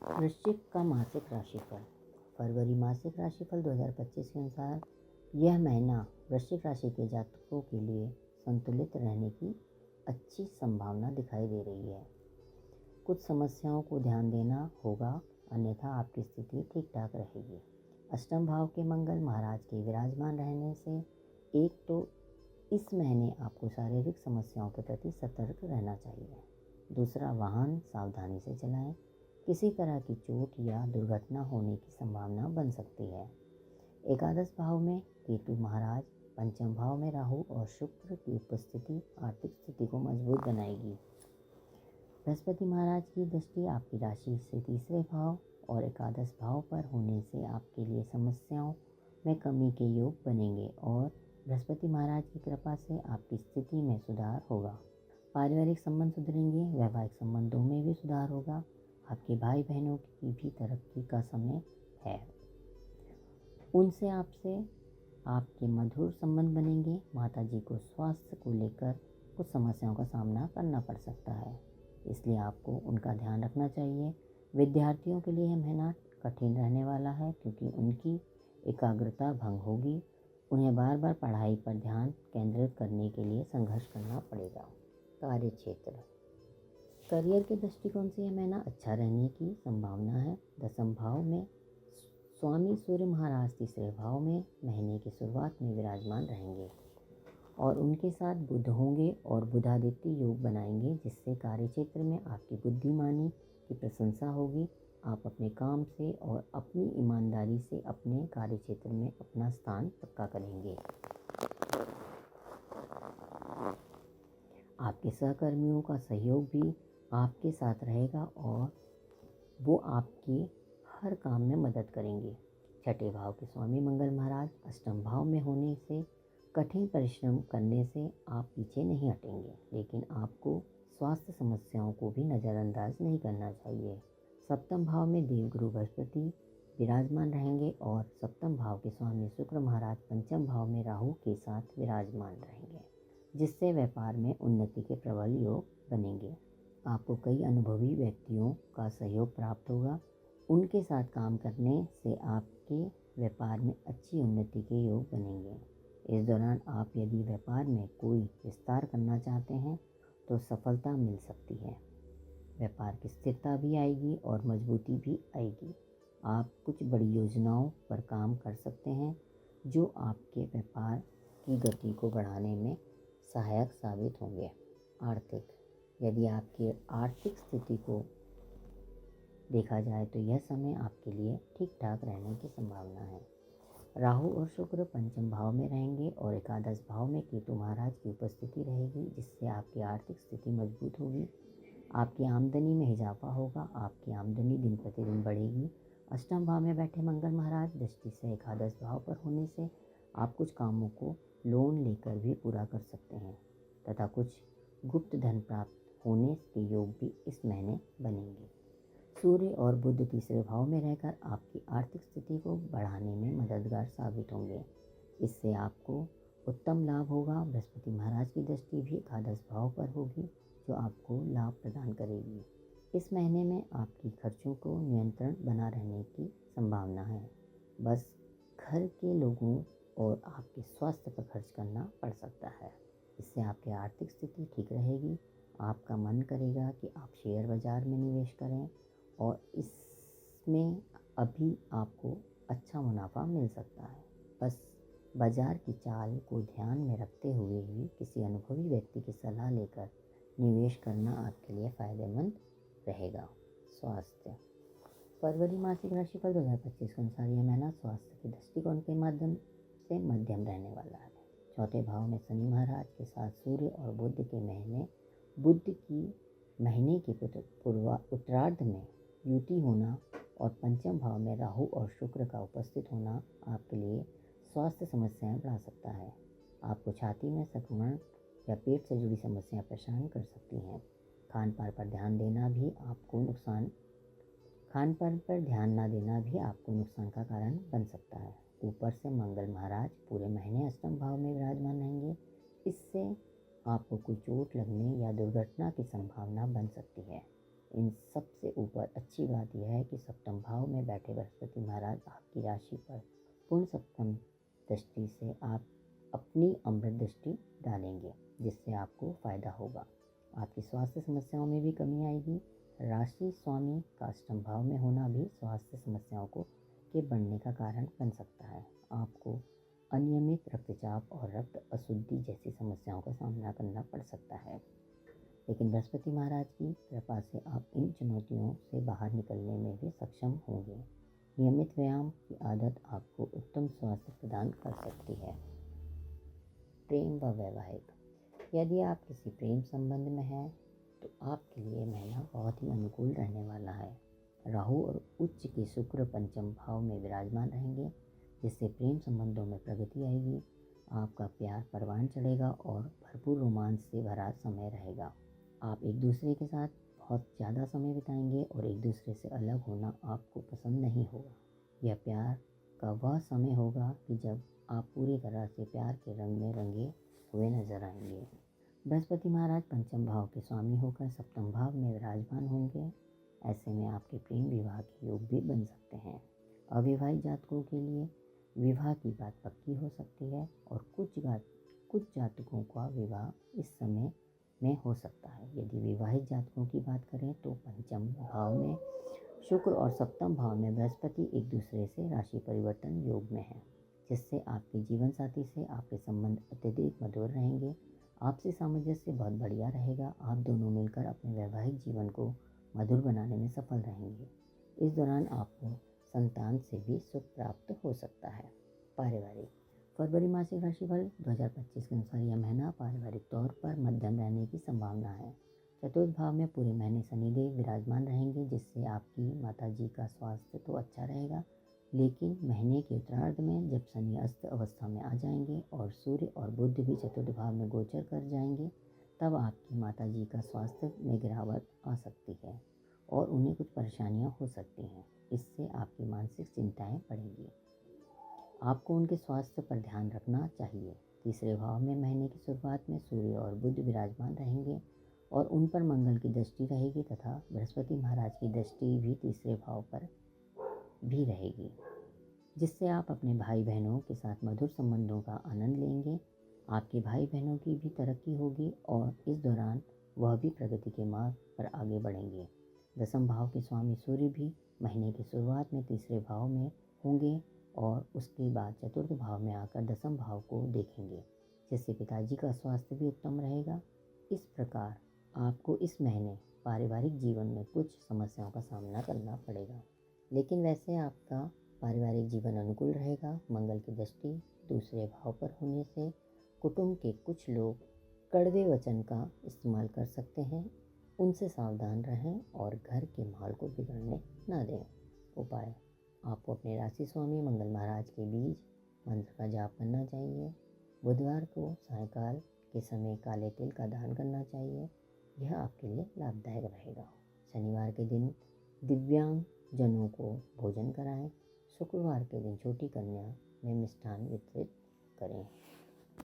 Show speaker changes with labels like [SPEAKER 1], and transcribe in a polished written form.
[SPEAKER 1] वृश्चिक का मासिक राशिफल। फरवरी मासिक राशिफल 2025 के अनुसार यह महीना वृश्चिक राशि के जातकों के लिए संतुलित रहने की अच्छी संभावना दिखाई दे रही है। कुछ समस्याओं को ध्यान देना होगा, अन्यथा आपकी स्थिति ठीक ठाक रहेगी। अष्टम भाव के मंगल महाराज के विराजमान रहने से एक तो इस महीने आपको शारीरिक समस्याओं के प्रति सतर्क रहना चाहिए। दूसरा, वाहन सावधानी से चलाएं। किसी तरह की चोट या दुर्घटना होने की संभावना बन सकती है। एकादश भाव में केतु महाराज, पंचम भाव में राहु और शुक्र की उपस्थिति आर्थिक स्थिति को मजबूत बनाएगी। बृहस्पति महाराज की दृष्टि आपकी राशि से तीसरे भाव और एकादश भाव पर होने से आपके लिए समस्याओं में कमी के योग बनेंगे और बृहस्पति महाराज की कृपा से आपकी स्थिति में सुधार होगा। पारिवारिक संबंध सुधरेंगे, वैवाहिक संबंधों में भी सुधार होगा। आपके भाई बहनों की भी तरक्की का समय है। उनसे आपसे आपके मधुर संबंध बनेंगे। माता जी को स्वास्थ्य को लेकर कुछ समस्याओं का सामना करना पड़ सकता है, इसलिए आपको उनका ध्यान रखना चाहिए। विद्यार्थियों के लिए यह महीना कठिन रहने वाला है क्योंकि उनकी एकाग्रता भंग होगी। उन्हें बार बार पढ़ाई पर ध्यान केंद्रित करने के लिए संघर्ष करना पड़ेगा। कार्यक्षेत्र। करियर के दृष्टिकोण से यह महीना अच्छा रहने की संभावना है। दसम भाव में स्वामी सूर्य महाराज तीसरे भाव में महीने की शुरुआत में विराजमान रहेंगे और उनके साथ बुध होंगे और बुधादित्य योग बनाएंगे, जिससे कार्यक्षेत्र में आपकी बुद्धिमानी की प्रशंसा होगी। आप अपने काम से और अपनी ईमानदारी से अपने कार्यक्षेत्र में अपना स्थान पक्का करेंगे। आपके सहकर्मियों का सहयोग भी आपके साथ रहेगा और वो आपके हर काम में मदद करेंगे। छठे भाव के स्वामी मंगल महाराज अष्टम भाव में होने से कठिन परिश्रम करने से आप पीछे नहीं हटेंगे, लेकिन आपको स्वास्थ्य समस्याओं को भी नज़रअंदाज नहीं करना चाहिए। सप्तम भाव में देवगुरु बृहस्पति विराजमान रहेंगे और सप्तम भाव के स्वामी शुक्र महाराज पंचम भाव में राहु के साथ विराजमान रहेंगे, जिससे व्यापार में उन्नति के प्रबल योग बनेंगे। आपको कई अनुभवी व्यक्तियों का सहयोग प्राप्त होगा। उनके साथ काम करने से आपके व्यापार में अच्छी उन्नति के योग बनेंगे। इस दौरान आप यदि व्यापार में कोई विस्तार करना चाहते हैं तो सफलता मिल सकती है। व्यापार की स्थिरता भी आएगी और मजबूती भी आएगी। आप कुछ बड़ी योजनाओं पर काम कर सकते हैं जो आपके व्यापार की गति को बढ़ाने में सहायक साबित होंगे। आर्थिक। यदि आपकी आर्थिक स्थिति को देखा जाए तो यह समय आपके लिए ठीक ठाक रहने की संभावना है। राहु और शुक्र पंचम भाव में रहेंगे और एकादश भाव में केतु महाराज की उपस्थिति रहेगी, जिससे आपकी आर्थिक स्थिति मजबूत होगी। आपकी आमदनी में इजाफा होगा। आपकी आमदनी दिन प्रतिदिन बढ़ेगी। अष्टम भाव में बैठे मंगल महाराज दृष्टि से एकादश भाव पर होने से आप कुछ कामों को लोन लेकर भी पूरा कर सकते हैं तथा कुछ गुप्त धन प्राप्त होने के योग भी इस महीने बनेंगे। सूर्य और बुध तीसरे भाव में रहकर आपकी आर्थिक स्थिति को बढ़ाने में मददगार साबित होंगे। इससे आपको उत्तम लाभ होगा। बृहस्पति महाराज की दृष्टि भी एकादश भाव पर होगी, जो आपको लाभ प्रदान करेगी। इस महीने में आपकी खर्चों को नियंत्रण बना रहने की संभावना है। बस घर के लोगों और आपके स्वास्थ्य पर खर्च करना पड़ सकता है। इससे आपकी आर्थिक स्थिति ठीक रहेगी। आपका मन करेगा कि आप शेयर बाज़ार में निवेश करें और इसमें अभी आपको अच्छा मुनाफा मिल सकता है। बस बाज़ार की चाल को ध्यान में रखते हुए ही किसी अनुभवी व्यक्ति की सलाह लेकर निवेश करना आपके लिए फ़ायदेमंद रहेगा। स्वास्थ्य। फरवरी मासिक राशिफल 2025 के अनुसार यह महीना स्वास्थ्य के दृष्टिकोण के माध्यम से मध्यम रहने वाला है। चौथे भाव में शनि महाराज के साथ सूर्य और बुध की महीने के उत्तरार्ध में युति होना और पंचम भाव में राहु और शुक्र का उपस्थित होना आपके लिए स्वास्थ्य समस्याएं बढ़ा सकता है। आपको छाती में संक्रमण या पेट से जुड़ी समस्याएं परेशान कर सकती हैं। खान पान पर ध्यान न देना भी आपको नुकसान का कारण बन सकता है। ऊपर से मंगल महाराज पूरे महीने अष्टम भाव में विराजमान रहेंगे। इससे आपको कोई चोट लगने या दुर्घटना की संभावना बन सकती है। इन सबसे ऊपर अच्छी बात यह है कि सप्तम भाव में बैठे बृहस्पति महाराज आपकी राशि पर पूर्ण सप्तम दृष्टि से आप अपनी अमृत दृष्टि डालेंगे, जिससे आपको फ़ायदा होगा। आपकी स्वास्थ्य समस्याओं में भी कमी आएगी। राशि स्वामी का अष्टम भाव में होना भी स्वास्थ्य समस्याओं के बढ़ने का कारण बन सकता है। आपको अनियमित रक्तचाप और रक्त अशुद्धि जैसी समस्याओं का सामना करना पड़ सकता है, लेकिन बृहस्पति महाराज की कृपा से आप इन चुनौतियों से बाहर निकलने में भी सक्षम होंगे। नियमित व्यायाम की आदत आपको उत्तम स्वास्थ्य प्रदान कर सकती है। प्रेम व वैवाहिक, यदि आप किसी प्रेम संबंध में हैं तो आपके लिए महीना बहुत ही अनुकूल रहने वाला है। राहु और उच्च के शुक्र पंचम भाव में विराजमान रहेंगे, जिससे प्रेम संबंधों में प्रगति आएगी। आपका प्यार परवान चढ़ेगा और भरपूर रोमांच से भरा समय रहेगा। आप एक दूसरे के साथ बहुत ज़्यादा समय बिताएंगे और एक दूसरे से अलग होना आपको पसंद नहीं होगा। यह प्यार का वह समय होगा कि जब आप पूरी तरह से प्यार के रंग में रंगे हुए नजर आएंगे। बृहस्पति महाराज पंचम भाव के स्वामी होकर सप्तम भाव में विराजमान होंगे। ऐसे में आपके प्रेम विवाह के योग भी बन सकते हैं। अविवाहित जातकों के लिए विवाह की बात पक्की हो सकती है और कुछ जातकों का विवाह इस समय में हो सकता है। यदि विवाहित जातकों की बात करें तो पंचम भाव में शुक्र और सप्तम भाव में बृहस्पति एक दूसरे से राशि परिवर्तन योग में है, जिससे आपके जीवन साथी से आपके संबंध अत्यधिक मधुर रहेंगे। आपसी सामंजस्य बहुत बढ़िया रहेगा। आप दोनों मिलकर अपने वैवाहिक जीवन को मधुर बनाने में सफल रहेंगे। इस दौरान आपको संतान से भी सुख प्राप्त हो सकता है। पारिवारिक, फरवरी मासिक राशिफल 2025 के अनुसार यह महीना पारिवारिक तौर पर मध्यम रहने की संभावना है। चतुर्थ भाव में पूरे महीने शनिदेव विराजमान रहेंगे, जिससे आपकी माताजी का स्वास्थ्य तो अच्छा रहेगा, लेकिन महीने के उत्तरार्ध में जब शनि अस्त अवस्था में आ जाएंगे और सूर्य और बुध भी चतुर्थ भाव में गोचर कर जाएंगे, तब आपकी माताजी का स्वास्थ्य में गिरावट आ सकती है और उन्हें कुछ परेशानियां हो सकती हैं। इससे आपकी मानसिक चिंताएं बढ़ेंगी। आपको उनके स्वास्थ्य पर ध्यान रखना चाहिए। तीसरे भाव में महीने की शुरुआत में सूर्य और बुध विराजमान रहेंगे और उन पर मंगल की दृष्टि रहेगी तथा बृहस्पति महाराज की दृष्टि भी तीसरे भाव पर भी रहेगी, जिससे आप अपने भाई बहनों के साथ मधुर संबंधों का आनंद लेंगे। आपके भाई बहनों की भी तरक्की होगी और इस दौरान वह भी प्रगति के मार्ग पर आगे बढ़ेंगे। दसम भाव के स्वामी सूर्य भी महीने की शुरुआत में तीसरे भाव में होंगे और उसके बाद चतुर्थ भाव में आकर दसम भाव को देखेंगे, जिससे पिताजी का स्वास्थ्य भी उत्तम रहेगा। इस प्रकार आपको इस महीने पारिवारिक जीवन में कुछ समस्याओं का सामना करना पड़ेगा, लेकिन वैसे आपका पारिवारिक जीवन अनुकूल रहेगा। मंगल की दृष्टि दूसरे भाव पर होने से कुटुंब के कुछ लोग कड़वे वचन का इस्तेमाल कर सकते हैं। उनसे सावधान रहें और घर के माहौल को बिगड़ने न दें। उपाय, आपको अपने राशि स्वामी मंगल महाराज के बीज मंत्र का जाप करना चाहिए। बुधवार को सायंकाल के समय काले तिल का दान करना चाहिए। यह आपके लिए लाभदायक रहेगा। शनिवार के दिन दिव्यांग जनों को भोजन कराएं। शुक्रवार के दिन छोटी कन्या में मिष्ठान वितरित करें।